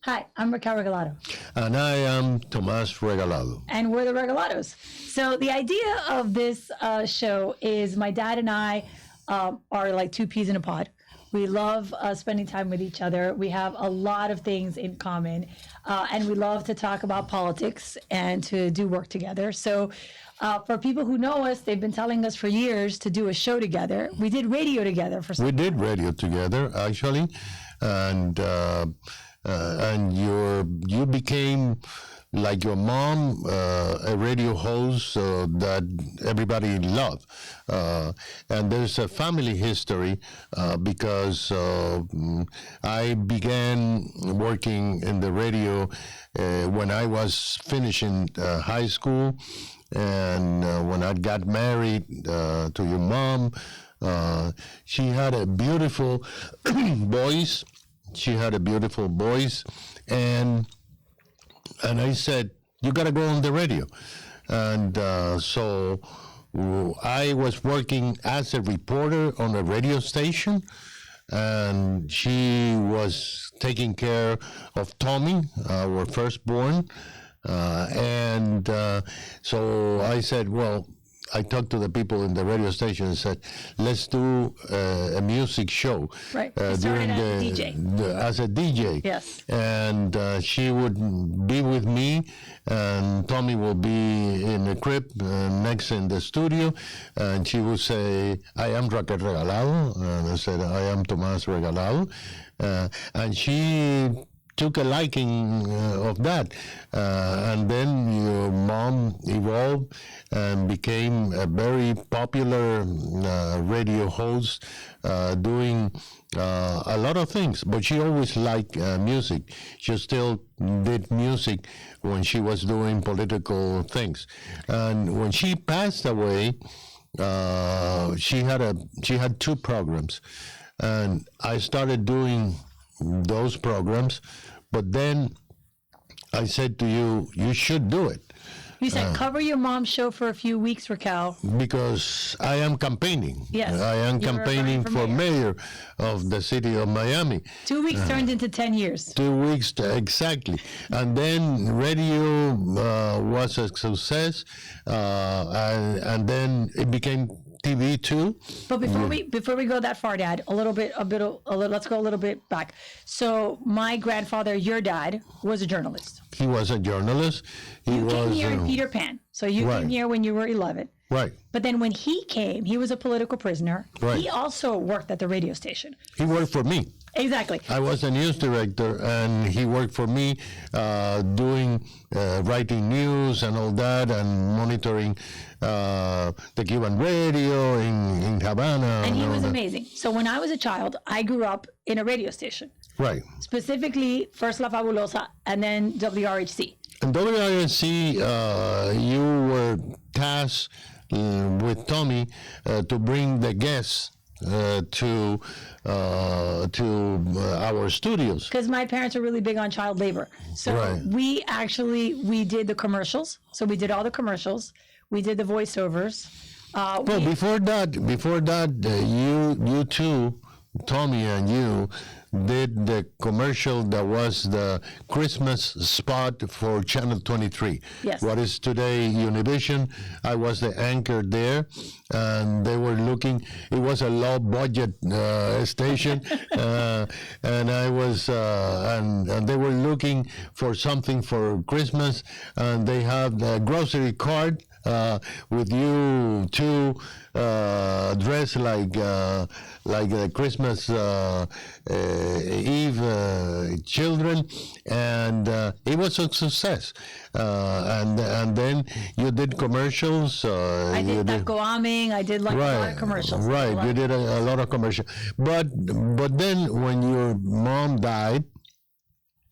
Hi, I'm Raquel Regalado. And I am Tomas Regalado. And we're the Regalados. So the idea of this show is my dad and I are like two peas in a pod. We love spending time with each other. We have a lot of things in common. And we love to talk about politics and to do work together. So for people who know us, they've been telling us for years to do a show together. We did radio together for some We did radio together, actually. And you became like your mom, a radio host that everybody loved. And there's a family history because I began working in the radio when I was finishing high school. And when I got married to your mom, she had a beautiful voice. She had a beautiful voice, and I said, "You gotta go on the radio." And so I was working as a reporter on a radio station, and she was taking care of Tommy, our firstborn. So I said, well, I talked to the people in the radio station and said, let's do a music show. Right. You started as a DJ. As a DJ. Yes. And she would be with me, and Tommy will be in the crib next in the studio, and she would say, I am Raquel Regalado, and I said, I am Tomas Regalado. And she took a liking of that. And then your mom evolved and became a very popular radio host, doing a lot of things. But she always liked music. She still did music when she was doing political things. And when she passed away, she had two programs. And I started doing those programs, but then I said to you, you should do it. You said cover your mom's show for a few weeks, Raquel. Because I am campaigning. Yes. I am campaigning for mayor of the city of Miami. 2 weeks turned into 10 years. 2 weeks, exactly. And then radio was a success, and then it became TV too. But before we go that far, Dad, let's go a little bit back. So my grandfather, your dad, was a journalist. He was a journalist. You came here in Peter Pan. So you came here when you were 11. Right. But then when he came, he was a political prisoner. Right. He also worked at the radio station. He worked for me. Exactly. I was a news director, and he worked for me, writing news and all that, and monitoring the Cuban radio in Havana. And he was amazing. So when I was a child, I grew up in a radio station. Right. Specifically, first La Fabulosa, and then WRHC. In WRHC, you were tasked with Tommy to bring the guests to our studios. Because my parents are really big on child labor. So we did the commercials. So we did all the commercials. We did the voiceovers. Before that, you two, Tommy and you, did the commercial that was the Christmas spot for Channel 23. Yes. What is today Univision. I was the anchor there, and they were looking. It was a low budget station, and I was, and they were looking for something for Christmas, and they have the grocery cart. With you two dressed like the Christmas Eve children, and it was a success. And then you did commercials. I did Taco Aming. I did a lot of commercials. Right, you did a lot of commercials. But then when your mom died,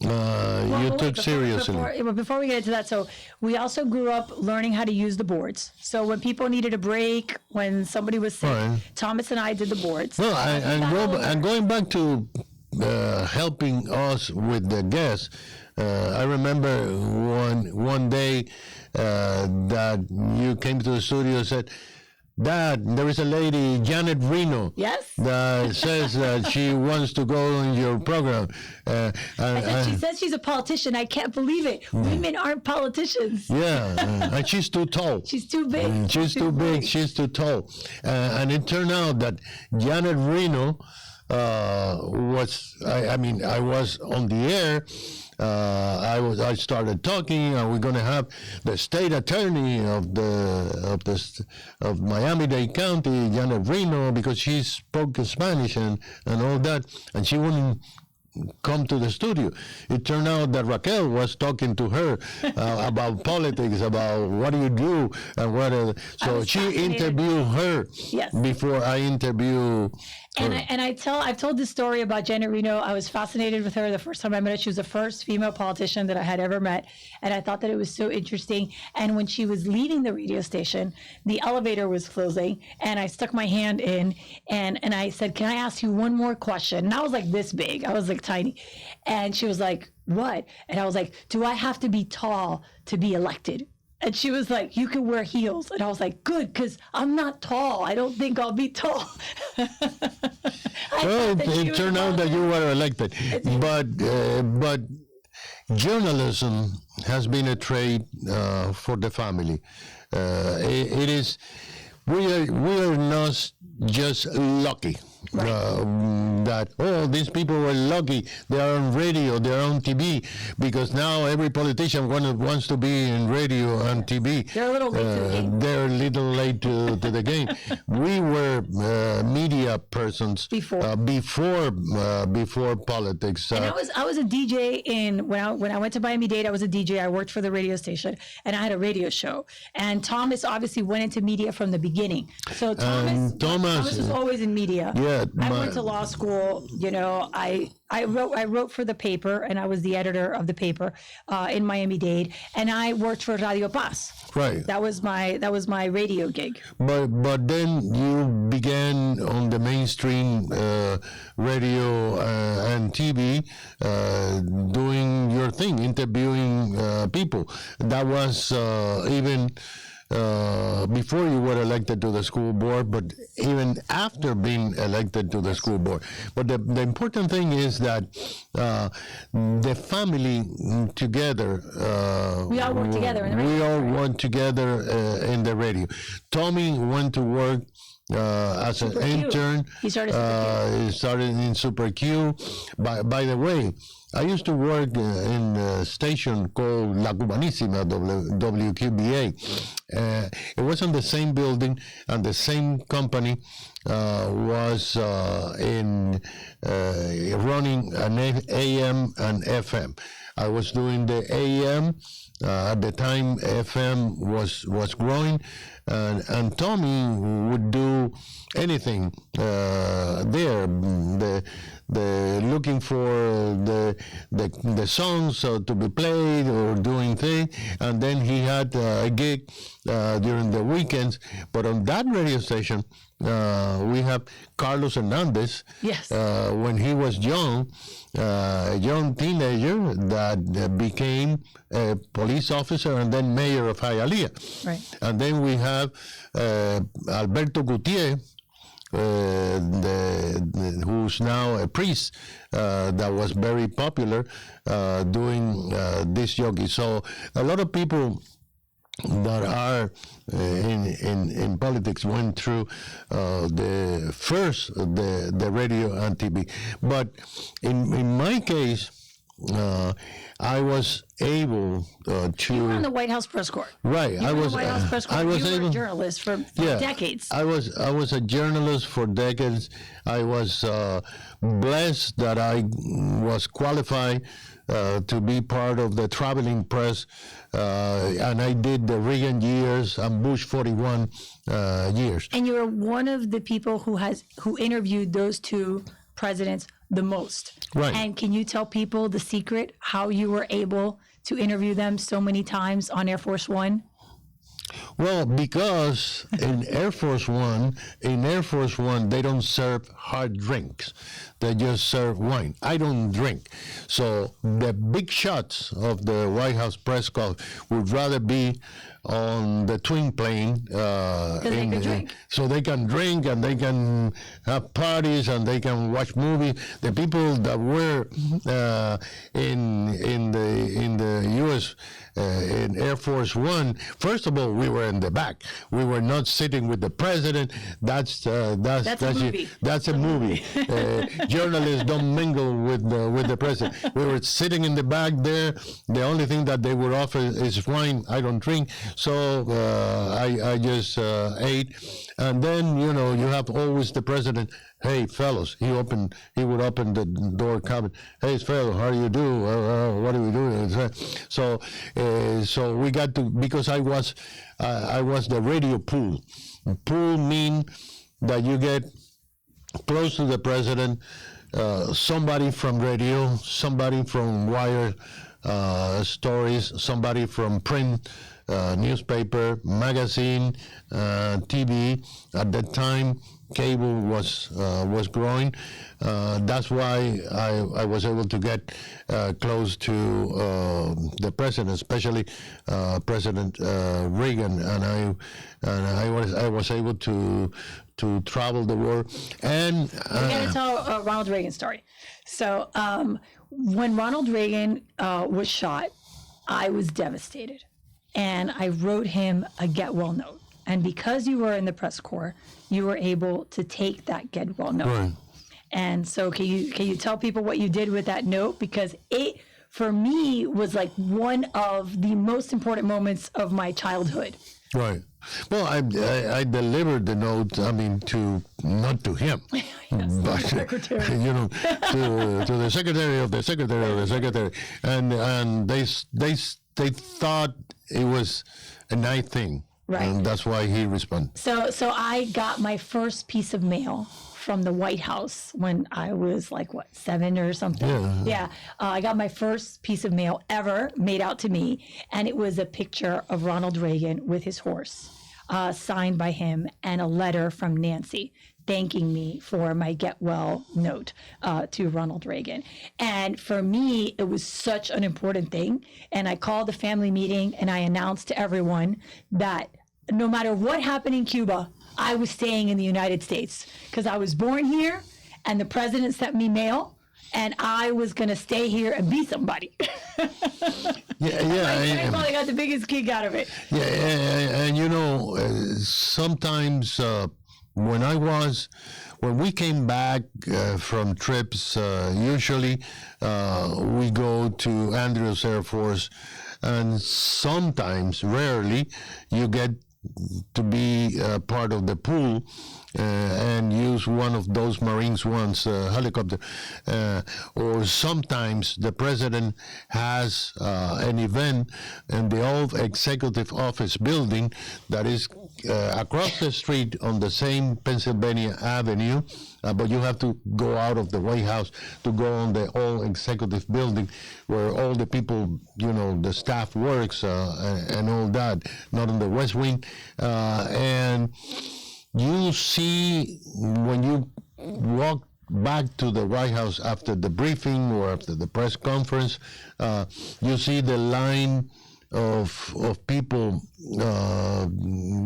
you took seriously. Before we get into that, so we also grew up learning how to use the boards. So when people needed a break, when somebody was sick, Thomas and I did the boards. Well, and going back to helping us with the guests, I remember one day that you came to the studio and said, that there is a lady, Janet Reno, Yes. that says that she wants to go on your program. She says she's a politician. I can't believe it. Women aren't politicians. Yeah, and she's too tall. She's too big. She's too big. She's too tall. And it turned out that Janet Reno was. I was on the air. I started talking, and we're going to have the state attorney of Miami-Dade County, Janet Reno, because she spoke Spanish and all that, and she wouldn't come to the studio. It turned out that Raquel was talking to her about politics, about what do you do, and what. So she interviewed her before I interviewed. I've told this story about Janet Reno. I was fascinated with her the first time I met her. She was the first female politician that I had ever met, and I thought that it was so interesting. And when she was leaving the radio station, the elevator was closing, and I stuck my hand in, and I said, "Can I ask you one more question?" And I was like this big. I was like tiny, and she was like, "What?" And I was like, "Do I have to be tall to be elected?" And she was like, "You can wear heels." And I was like, "Good, because I'm not tall. I don't think I'll be tall." Well, it turned out that you were elected. But journalism has been a trade for the family. It is, we are not just lucky. That these people were lucky, they are on radio, they are on TV, because now every politician wants to be in radio and TV. They're a little late to the game. They're a little late to the game. We were media persons before politics. And I was a DJ when I went to Miami-Dade. I was a DJ. I worked for the radio station, and I had a radio show. And Thomas obviously went into media from the beginning. So Thomas was always in media. Yeah, I went to law school. You know, I wrote for the paper, and I was the editor of the paper in Miami-Dade, and I worked for Radio Paz. Right. That was my radio gig. But then you began on the mainstream radio and TV, doing your thing, interviewing people. That was even. Before you were elected to the school board, but even after being elected to the school board. But the important thing is that the family together. We all work together in the radio. We all work together in the radio. Tommy went to work as an intern. He started in Super Q. By the way, I used to work in a station called La Cubanísima, WQBA. It was in the same building, and the same company was running an AM and FM. I was doing the AM. At the time, FM was growing, and Tommy would do anything there. The looking for the songs to be played or doing things, and then he had a gig during the weekends. But on that radio station, we have Carlos Hernandez. Yes. When he was young, a young teenager that became a police officer and then mayor of Hialeah. Right. And then we have Alberto Gutierrez, who's now a priest, that was very popular doing this yogi. So a lot of people that are in politics went through the radio and TV. But in my case, I was able to. You were on the White House press corps. Right, I was. White House press corps. You were a journalist for decades. I was a journalist for decades. I was blessed that I was qualified to be part of the traveling press, and I did the Reagan years and Bush 41 years. And you were one of the people who interviewed those two presidents the most. Right. And can you tell people the secret how you were able to interview them so many times on Air Force One? Well, because in Air Force One, they don't serve hard drinks. They just serve wine. I don't drink. So the big shots of the White House press call would rather be on the twin plane, so they can drink and they can have parties and they can watch movies. The people that were in the U.S. In Air Force One, first of all, we were in the back. We were not sitting with the president. That's a movie. That's a movie. Journalists don't mingle with the president. We were sitting in the back there. The only thing that they would offer is wine. I don't drink, so I just ate. And then you have always the president. Hey, fellows, he would open the door cabinet. Hey, fellows, how do you do? What are we doing? So we got to, because I was the radio pool. Pool mean that you get close to the president, somebody from radio, somebody from wire stories, somebody from print, newspaper, magazine, TV. At that time, cable was growing. That's why I was able to get close to the president, especially President Reagan, and I was able to travel the world. And we got to tell Ronald Reagan's story. So when Ronald Reagan was shot, I was devastated, and I wrote him a get well note. And because you were in the press corps, you were able to take that get well note. Right. And so can you tell people what you did with that note? Because it, for me, was like one of the most important moments of my childhood. Right. Well, I delivered the note, not to him, but secretary. To the secretary of the secretary of the secretary. And they thought it was a nice thing. Right. And that's why he responded. So I got my first piece of mail from the White House when I was 7 or something. Yeah. I got my first piece of mail ever made out to me, and it was a picture of Ronald Reagan with his horse, signed by him, and a letter from Nancy thanking me for my get well note to Ronald Reagan. And for me, it was such an important thing. And I called a family meeting and I announced to everyone that no matter what happened in Cuba, I was staying in the United States because I was born here and the president sent me mail and I was going to stay here and be somebody. I probably got the biggest kick out of it. Yeah, and sometimes when we came back from trips, usually we go to Andrews Air Force, and sometimes, rarely, you get to be part of the pool and use one of those Marines ones, helicopter. Or sometimes the president has an event in the old executive office building that is across the street on the same Pennsylvania Avenue, but you have to go out of the White House to go on the old executive building where all the people, the staff works and all that, not on the West Wing. And you see, when you walk back to the White House after the briefing or after the press conference, you see the line of people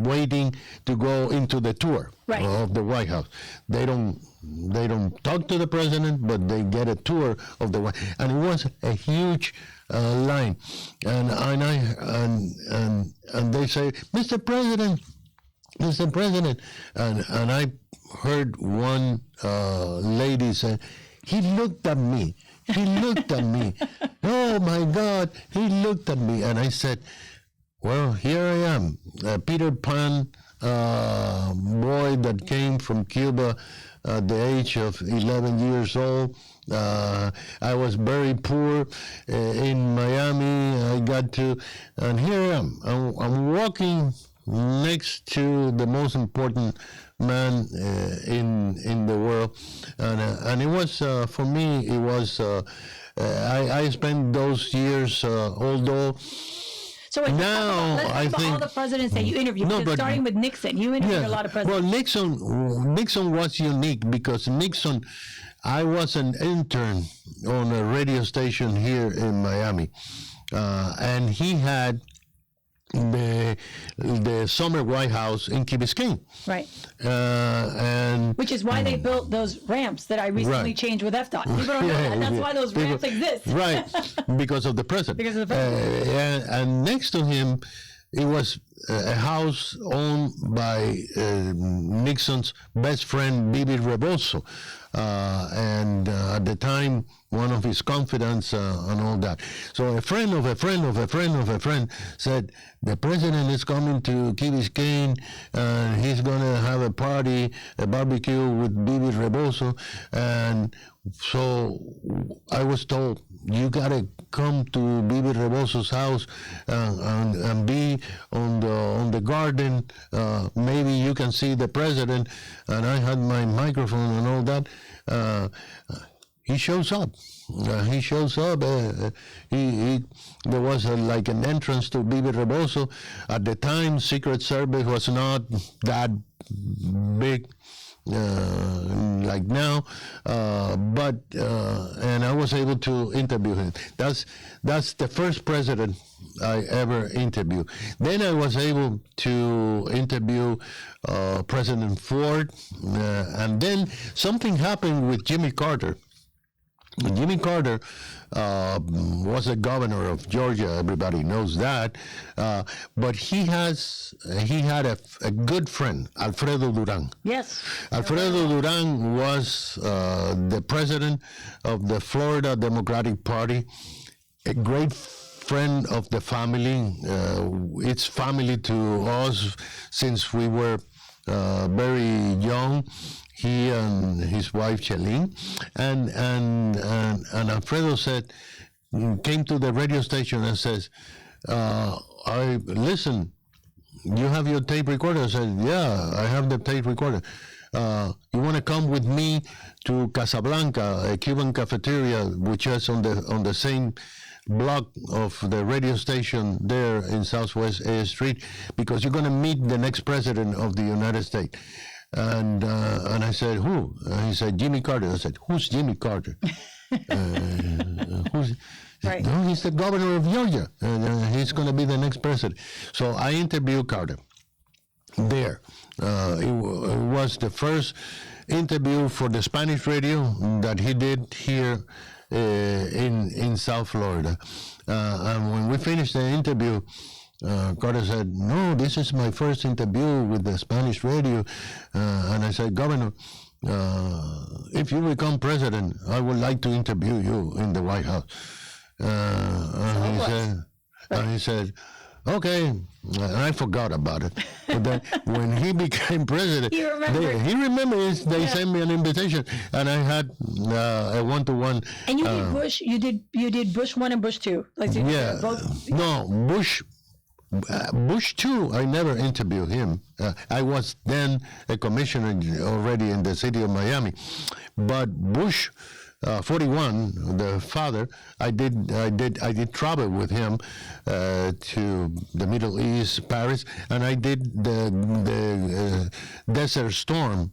waiting to go into the tour of the White House. They don't talk to the president, but they get a tour of the White House. And it was a huge line. And they say, Mr. President, and I heard one lady say, he looked at me. Oh my God, he looked at me. And I said, well, here I am, a Peter Pan boy that came from Cuba at the age of 11 years old. I was very poor in Miami. And here I am. I'm walking next to the most important man in the world, and it was for me. It was I spent those years, although So wait, Now, let's talk I about all think- the presidents that you interviewed. No, because but- starting with Nixon, you interviewed a lot of presidents. Well, Nixon was unique because Nixon, I was an intern on a radio station here in Miami, and he had the summer White House in Key Biscayne, Right. and Which is why they built those ramps that I recently Right. changed with FDOT. People don't know that. That's why those ramps exist. right, because of the president. Because of the president. And next to him, it was a house owned by Nixon's best friend, Bibi Rebozo, and at the time, one of his confidants and all that. So a friend of a friend of a friend of a friend said, the president is coming to Key Biscayne, and he's going to have a party, a barbecue with Bibi Rebozo. And so I was told, you got to come to Bibi Rebozo's house and be on the garden. Maybe you can see the president. And I had my microphone and all that. He shows up. He shows up. There was like an entrance to Bibi Rebozo. At the time, Secret Service was not that big like now, and I was able to interview him. That's the first president I ever interviewed. Then I was able to interview President Ford, and then something happened with Jimmy Carter. Jimmy Carter was the governor of Georgia. Everybody knows that, but he had a good friend, Alfredo Duran. Yes. Alfredo Duran was the president of the Florida Democratic Party, a great friend of the family. It's family to us since we were very young. He and his wife Chelene, and Alfredo came to the radio station and says, "I listen. You have your tape recorder?" I said, "Yeah, I have the tape recorder. You want to come with me to Casablanca, a Cuban cafeteria, which is on the same block of the radio station there in Southwest A Street, because you're going to meet the next president of the United States." And I said, "Who?" He said, "Jimmy Carter." I said, "Who's Jimmy Carter?" Who's? Right. No, he's the governor of Georgia, and he's going to be the next president. So I interviewed Carter there. It was the first interview for the Spanish radio that he did here in South Florida. And when we finished the interview, Carter said, "No, this is my first interview with the Spanish radio." And I said, "Governor, if you become president, I would like to interview you in the White House." And he said, "Okay." And I forgot about it. But then when he became president, He remembered. They sent me an invitation, and I had a one-to-one. And you did Bush. You did Bush 1 and Bush 2. Like so you did both. No, Bush 2, I never interviewed him. I was then a commissioner already in the city of Miami. But Bush 41, the father, I did travel with him to the Middle East, Paris, and I did the Desert Storm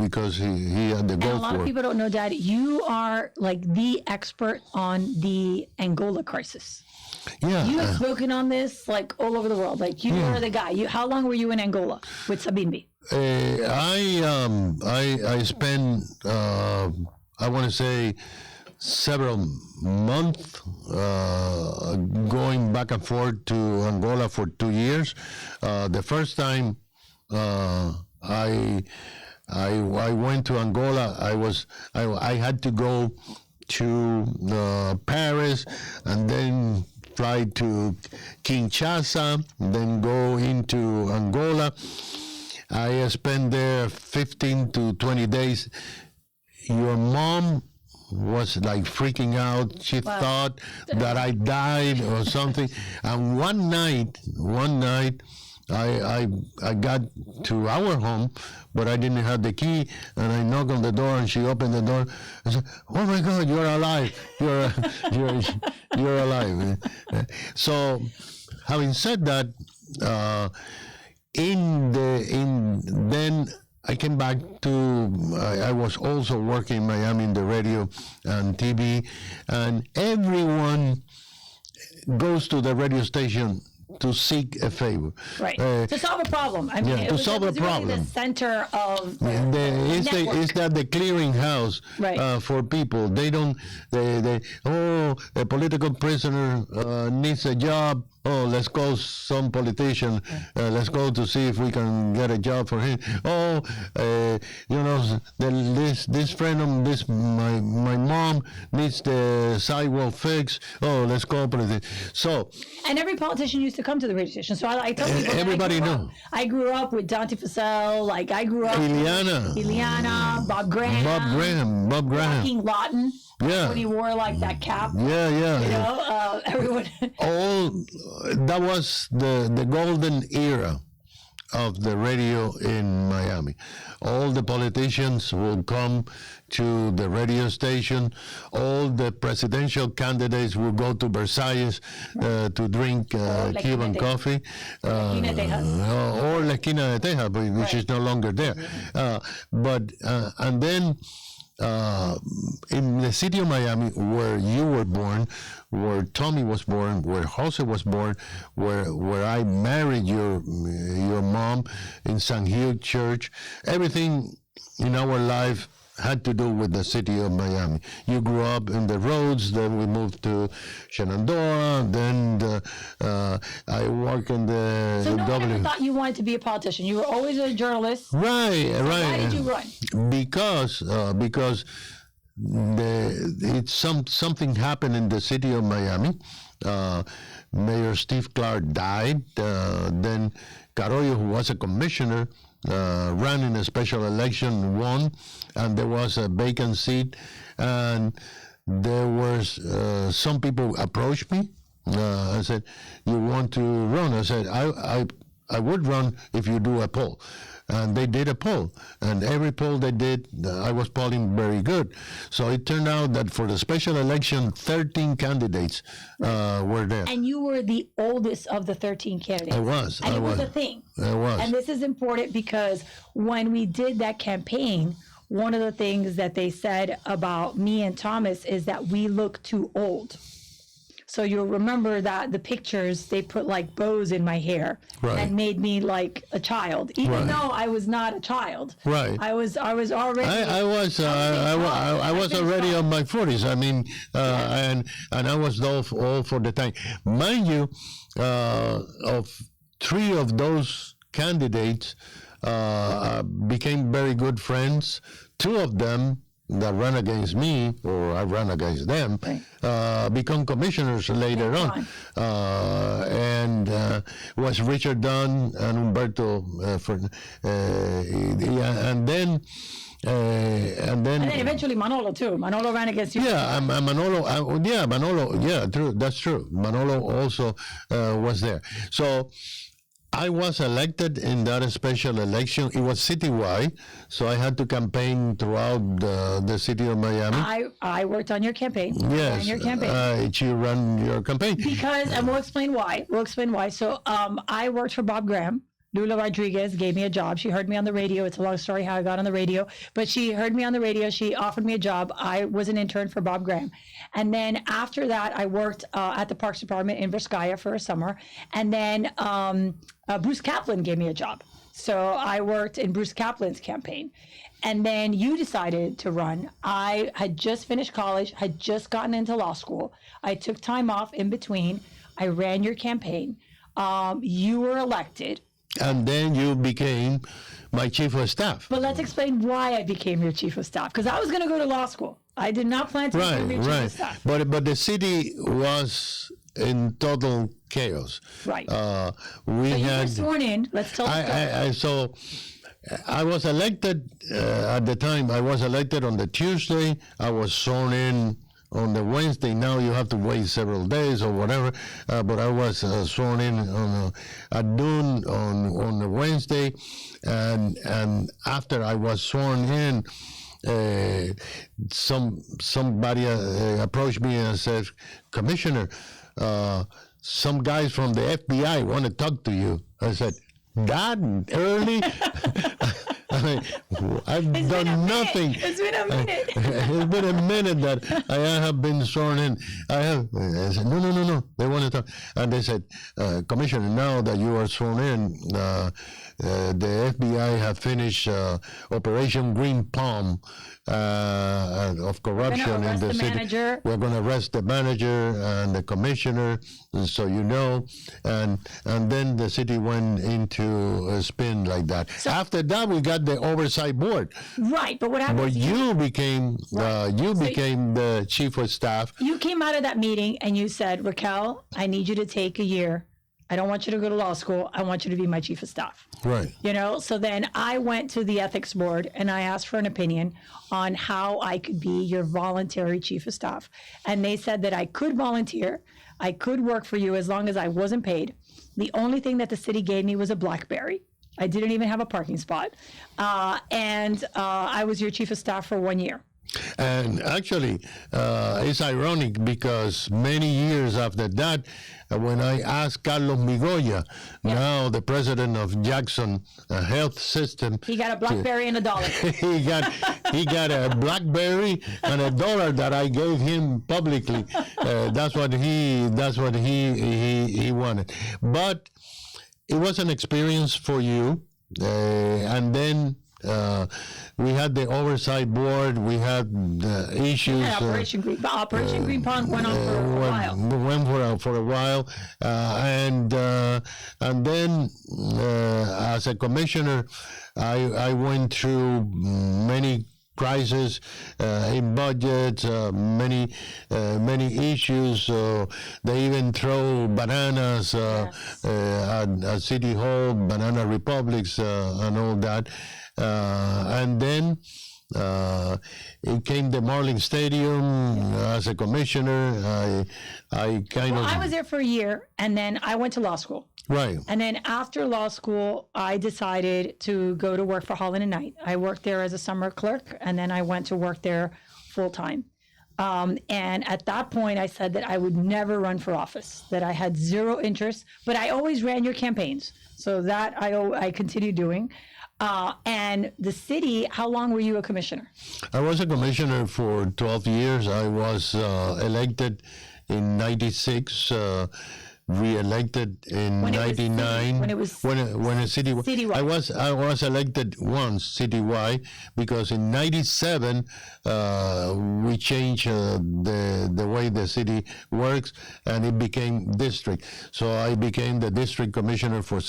because he had the And Gulf a lot War. of people don't know, Dad, you are like the expert on the Angola crisis. Yeah. You have spoken on this like all over the world. Like you are the guy. How long were you in Angola with Sabine? I spent I want to say several months going back and forth to Angola for 2 years. The first time I went to Angola, I had to go to Paris and then fly to Kinshasa, then go into Angola. I spent there 15 to 20 days. Your mom was like freaking out. She thought that I died or something. And one night, I got to our home, but I didn't have the key, and I knocked on the door, and she opened the door. I said, "Oh my God, you're alive! You're alive!" So, having said that, then I came back to. I was also working in Miami in the radio and TV, and everyone goes to the radio station to seek a favor. Right. To solve a problem. I mean, to solve a problem. Really the center of It's that the clearinghouse for people. They don't. A political prisoner needs a job. Oh, let's call some politician. Let's go to see if we can get a job for him. Oh, this friend of my mom needs the sidewalk fixed. Oh, let's call politician. So. And every politician used to come to the radio station. So I tell people. Everybody knew. I grew up with Dante Fussell. Like I grew up. Ileana, Bob Graham. King Lawton. Yeah. When he wore like that cap. Yeah. You know, everyone. That was the golden era of the radio in Miami. All the politicians will come to the radio station. All the presidential candidates will go to Versailles to drink Cuban coffee. Or La Esquina de Tejas, which is no longer there. And then in the city of Miami, where you were born, where Tommy was born, where Jose was born, where I married your mom in St. Hugh Church, everything in our life had to do with the city of Miami. You grew up in the roads, then we moved to Shenandoah, then I work in the So no one ever thought you wanted to be a politician. You were always a journalist. Right. Why did you run? Because something happened in the city of Miami. Mayor Steve Clark died. Then Carollo, who was a commissioner, ran in a special election, won, and there was a vacant seat, and there was some people approached me. I said, "You want to run?" I said, I would run if you do a poll. And they did a poll, and every poll they did, I was polling very good. So it turned out that for the special election, 13 candidates were there. And you were the oldest of the 13 candidates. I was. And it was a thing. I was. And this is important because when we did that campaign, one of the things that they said about me and Thomas is that we look too old. So you'll remember that the pictures, they put like bows in my hair and made me like a child, even though I was not a child. Right. I was already. I was already on my 40s. I mean, and I was all for the time. Mind you, of 3 of those candidates became very good friends. 2 of them that ran against me, or I ran against them, become commissioners later on. And was Richard Dunn and Humberto, and then eventually Manolo too. Manolo ran against you. Yeah, Manolo. Yeah, true. That's true. Manolo also was there. So I was elected in that special election. It was citywide, so I had to campaign throughout the city of Miami. I worked on your campaign. Yes, your campaign. You run your campaign. Because, and we'll explain why. So I worked for Bob Graham. Lula Rodriguez gave me a job. She heard me on the radio. It's a long story how I got on the radio, but she heard me on the radio. She offered me a job. I was an intern for Bob Graham. And then after that, I worked at the Parks Department in Vizcaya for a summer. And then Bruce Kaplan gave me a job. So I worked in Bruce Kaplan's campaign. And then you decided to run. I had just finished college, had just gotten into law school. I took time off in between. I ran your campaign. You were elected. And then you became my chief of staff. But let's explain why I became your chief of staff, because I was going to go to law school. I did not plan to become your chief of staff. But the city was in total chaos. Right. You were sworn in. Let's tell the story. I was elected at the time. I was elected on the Tuesday. I was sworn in on the Wednesday. Now you have to wait several days or whatever. But I was sworn in at noon on the Wednesday, and after I was sworn in, somebody approached me and said, "Commissioner, some guys from the FBI want to talk to you." I said, "That early?" I've done nothing. It's been a minute. It's been a minute that I have been sworn in. I said, no. They want to talk. And they said, Commissioner, now that you are sworn in, the FBI have finished Operation Green Palm of corruption in the city. Manager. We're going to arrest the manager and the commissioner, so you know. And then the city went into a spin like that. So, after that, we got the oversight board. Right, but what happened? But you became the chief of staff. You came out of that meeting and you said, Raquel, I need you to take a year. I don't want you to go to law school. I want you to be my chief of staff. Right. So then I went to the ethics board and I asked for an opinion on how I could be your voluntary chief of staff. And they said that I could volunteer. I could work for you as long as I wasn't paid. The only thing that the city gave me was a BlackBerry. I didn't even have a parking spot. And I was your chief of staff for 1 year. And actually, it's ironic because many years after that, when I asked Carlos Migoya, now the president of Jackson Health System, he got a BlackBerry and $1. he got a BlackBerry and $1 that I gave him publicly. That's what he wanted. But it was an experience for you, and then. We had the oversight board. We had issues. Yeah, Operation Green Pond went on for a while. Went for a while, and then as a commissioner, I went through many crisis in budget, many issues. They even throw bananas at City Hall, banana republics, and all that. And then it came the Marlin Stadium as a commissioner. I was there for a year, and then I went to law school. Right. And then after law school, I decided to go to work for Holland & Knight. I worked there as a summer clerk, and then I went to work there full time. And at that point, I said that I would never run for office, that I had zero interest, but I always ran your campaigns. So that I continued doing. And the city, how long were you a commissioner? I was a commissioner for 12 years. I was elected in 96, re-elected in 99. When a city citywide. I was elected once citywide because in 97 we changed the way the city works and it became district. So I became the district commissioner for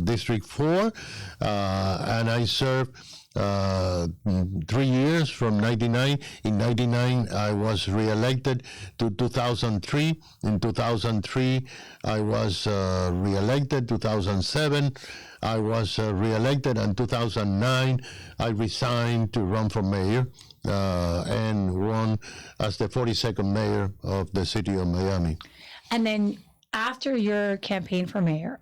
District 4, and I served 3 years from 99. In 99, I was re-elected to 2003. In 2003, I was re-elected. 2007, I was re-elected. And 2009, I resigned to run for mayor and won as the 42nd mayor of the city of Miami. And then after your campaign for mayor,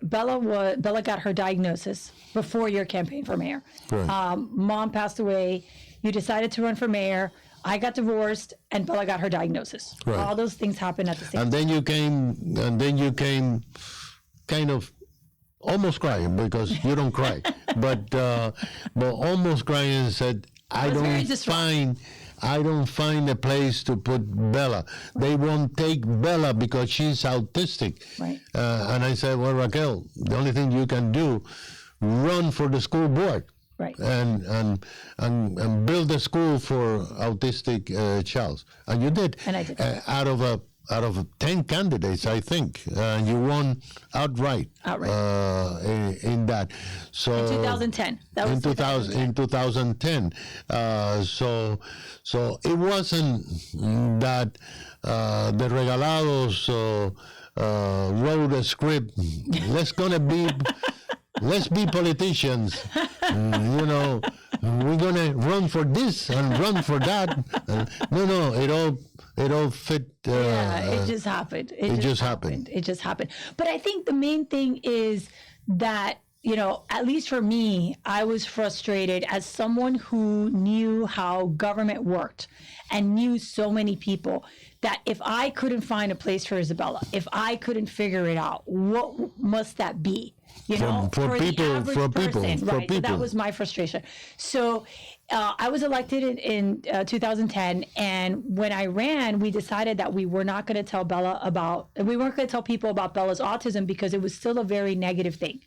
Bella got her diagnosis before your campaign for mayor. Right. Mom passed away. You decided to run for mayor. I got divorced, and Bella got her diagnosis. Right. All those things happened at the same time. And then you came kind of almost crying, because you don't cry, but almost crying and said, I don't find a place to put Bella. They won't take Bella because she's autistic. Right. And I said, well, Raquel, the only thing you can do, run for the school board. Right. And build a school for autistic child. And you did. And I did. Out of 10 candidates, I think, and you won outright. In that. So in 2010. That was in 2010. So it wasn't that the Regalados wrote a script. Let's gonna be let's be politicians. You know, we're gonna run for this and run for that. No, it all fit. It just happened. It just happened. It just happened. But I think the main thing is that, you know, at least for me, I was frustrated as someone who knew how government worked and knew so many people, that if I couldn't find a place for Isabella, if I couldn't figure it out, what must that be? You know, for people, the average person, right? So that was my frustration. So I was elected in 2010, and when I ran, we decided that we were not going to tell we weren't going to tell people about Bella's autism because it was still a very negative thing.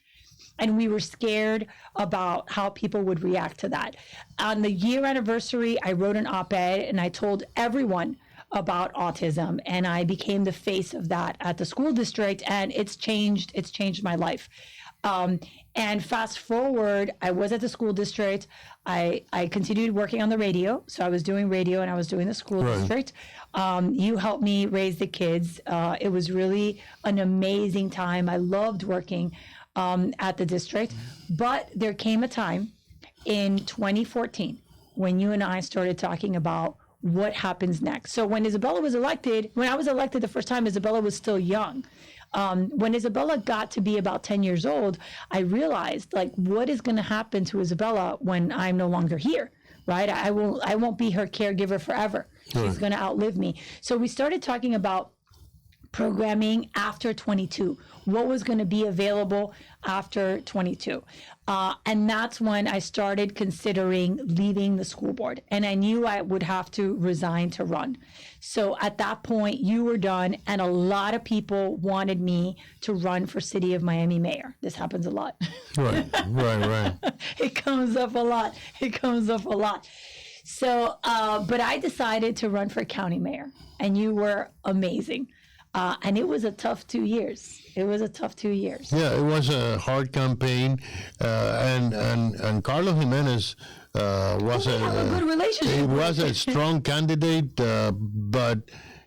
And we were scared about how people would react to that. On the year anniversary, I wrote an op-ed and I told everyone about autism, and I became the face of that at the school district, and it's changed my life. And fast forward, I was at the school district. I continued working on the radio. So I was doing radio and I was doing the school district. You helped me raise the kids. It was really an amazing time. I loved working at the district. But there came a time in 2014 when you and I started talking about what happens next. So when Isabella was elected, when I was elected the first time, Isabella was still young. When Isabella got to be about 10 years old, I realized, like, what is going to happen to Isabella when I'm no longer here, right? I won't be her caregiver forever. She's going to outlive me. So we started talking about programming after 22, what was going to be available after 22. And that's when I started considering leaving the school board. And I knew I would have to resign to run. So at that point, you were done. And a lot of people wanted me to run for City of Miami mayor. This happens a lot. Right. It comes up a lot. So, but I decided to run for county mayor. And you were amazing. And it was a tough 2 years. Yeah, it was a hard campaign, and Carlos Jimenez was we have a good relationship. He was a strong candidate, but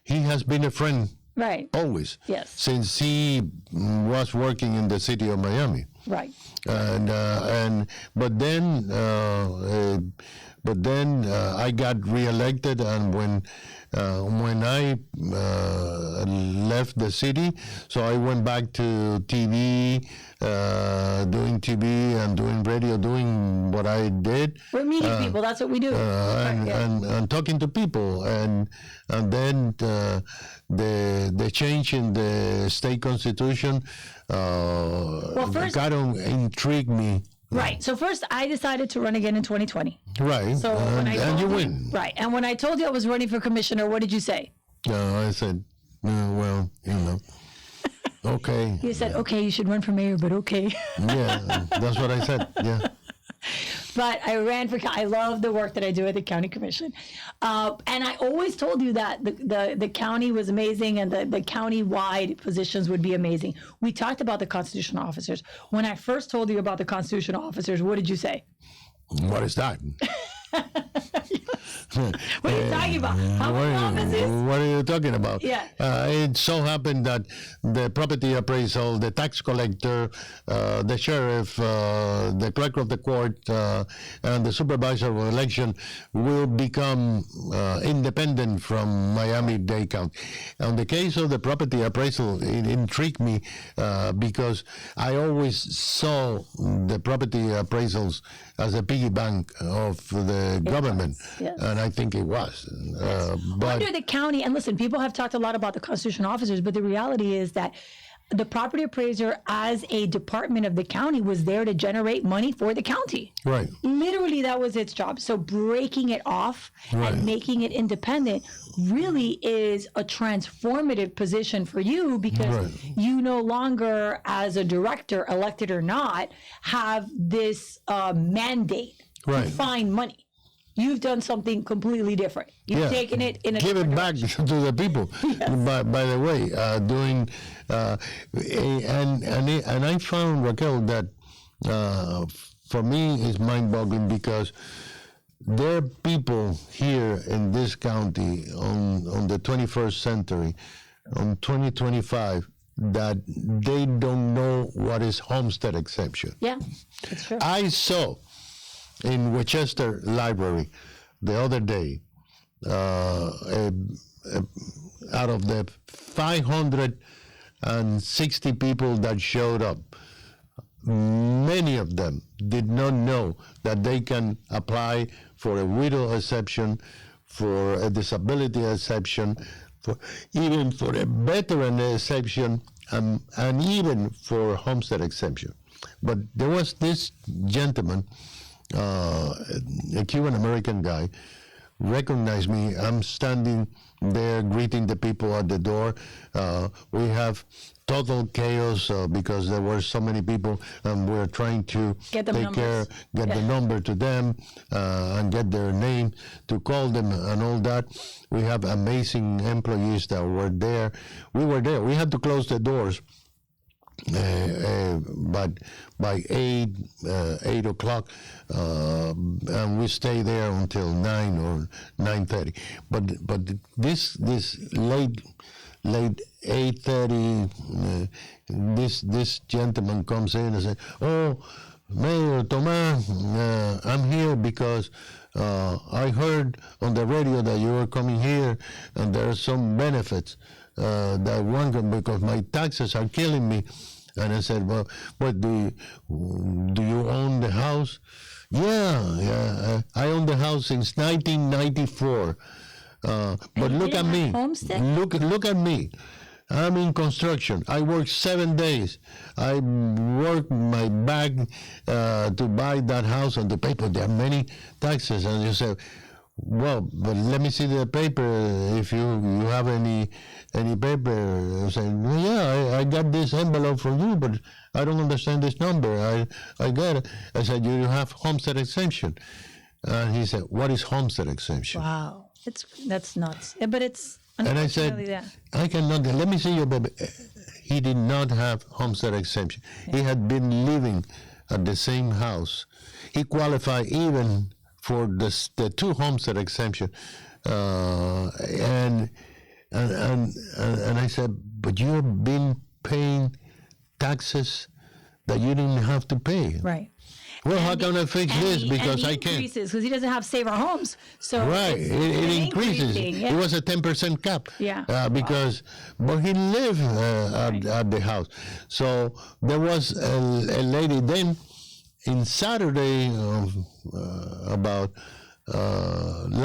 he has been a friend, right? Always, yes, since he was working in the city of Miami, right? But then I got reelected, and when I left the city, so I went back to TV, doing TV and doing radio, doing what I did. We're meeting people. That's what we do. And talking to people, and then the change in the state constitution intrigued me. Right. So first, I decided to run again in 2020. Right. So and you win. Right. And when I told you I was running for commissioner, what did you say? I said, well, you know, okay. You said, okay, you should run for mayor, but okay. Yeah, that's what I said. Yeah. But I ran for. I love the work that I do at the county commission, and I always told you that the county was amazing, and the county-wide positions would be amazing. We talked about the constitutional officers. When I first told you about the constitutional officers, what did you say? What is that? What are you talking about? How many offices? What are you talking about? Yeah. It so happened that the property appraisal, the tax collector, the sheriff, the clerk of the court, and the supervisor of election will become independent from Miami-Dade County. On the case of the property appraisal, it intrigued me because I always saw the property appraisals as a piggy bank of the government. Yes. And I think it was. But under the county, and listen, people have talked a lot about the constitutional officers, but the reality is that the property appraiser as a department of the county was there to generate money for the county. Right. Literally, that was its job. So breaking it off and making it independent really is a transformative position for you, because you no longer, as a director, elected or not, have this mandate to find money. You've done something completely different. You've taken it in a give it back direction. to the people. Yes. By the way, doing and I found, Raquel, that for me is mind-boggling, because there are people here in this county on the 21st century, on 2025, that they don't know what is homestead exemption. Yeah, it's true. I saw in Winchester Library the other day, out of the 560 people that showed up, many of them did not know that they can apply for a widow exception, for a disability exception, even for a veteran exception, and even for homestead exemption. But there was this gentleman, a Cuban American guy, recognized me. I'm standing there greeting the people at the door. We have total chaos because there were so many people, and we're trying to get the number to them, and get their name to call them and all that. We have amazing employees that were there. We were there. We had to close the doors. But by 8 o'clock, and we stay there until 9 or 9:30. But this late 8:30, this gentleman comes in and says, "Oh, Mayor Tomas, I'm here because I heard on the radio that you were coming here, and there are some benefits that one can, because my taxes are killing me." And I said, "Well, what do you own the house?" Yeah, I own the house since 1994. But look at me. Look at me. I'm in construction. I work 7 days. I work my back to buy that house and to pay, but there are many taxes. And you say, "Well, but let me see the paper. If you have any paper." I say, "Well, yeah, I got this envelope from you, but I don't understand this number. I got it." I said, "You have homestead exemption." And he said, "What is homestead exemption?" Wow, that's nuts. But it's and I said, "I cannot. Let me see your paper." He did not have homestead exemption. Yeah. He had been living at the same house. He qualified even for the two homestead exemption, and I said, "But you've been paying taxes that you didn't have to pay." Right. Well, how can I fix this? Because I can't. Increases because he doesn't have Save Our Homes. So right, it increases. Yeah. It was a 10% cap. Yeah. Because, but he lived at the house. So there was a lady then. In Saturday, about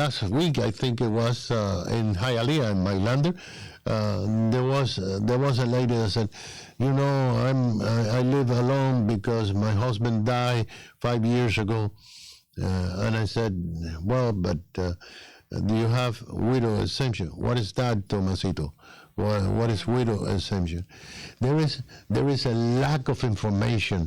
last week, I think it was in Hialeah in Mailander, there was a lady that said, "You know, I live alone because my husband died 5 years ago," and I said, "Well, but do you have widow exemption?" "What is that, Tomasito? What is widow exemption?" There is a lack of information.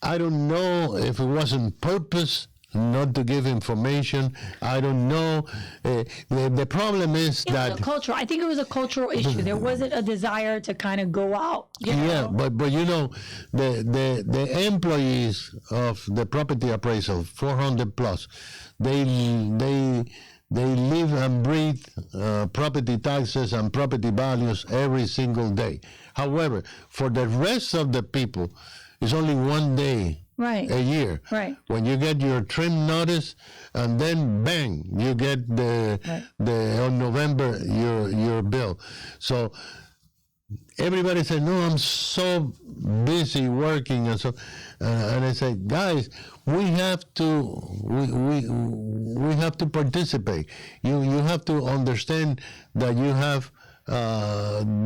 I don't know if it was on purpose not to give information. I don't know. The problem is that the cultural. I think it was a cultural issue. There wasn't a desire to kind of go out. Yeah, but you know, the employees of the property appraisal, 400 plus, they live and breathe property taxes and property values every single day. However, for the rest of the people, it's only 1 day a year. Right. When you get your trim notice, and then bang, you get the on November your bill. So everybody said, "No, I'm so busy working," and so and I said, "Guys, we have to participate. You have to understand that you have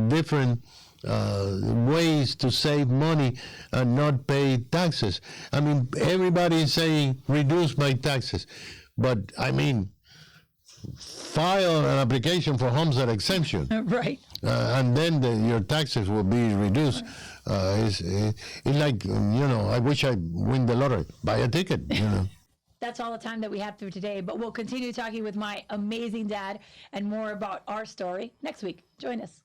different ways to save money and not pay taxes." I mean, everybody is saying reduce my taxes, but I mean, file an application for homestead exemption, right? And then your taxes will be reduced. It's like, I wish I win the lottery. Buy a ticket. That's all the time that we have for today, but we'll continue talking with my amazing dad and more about our story next week. Join us.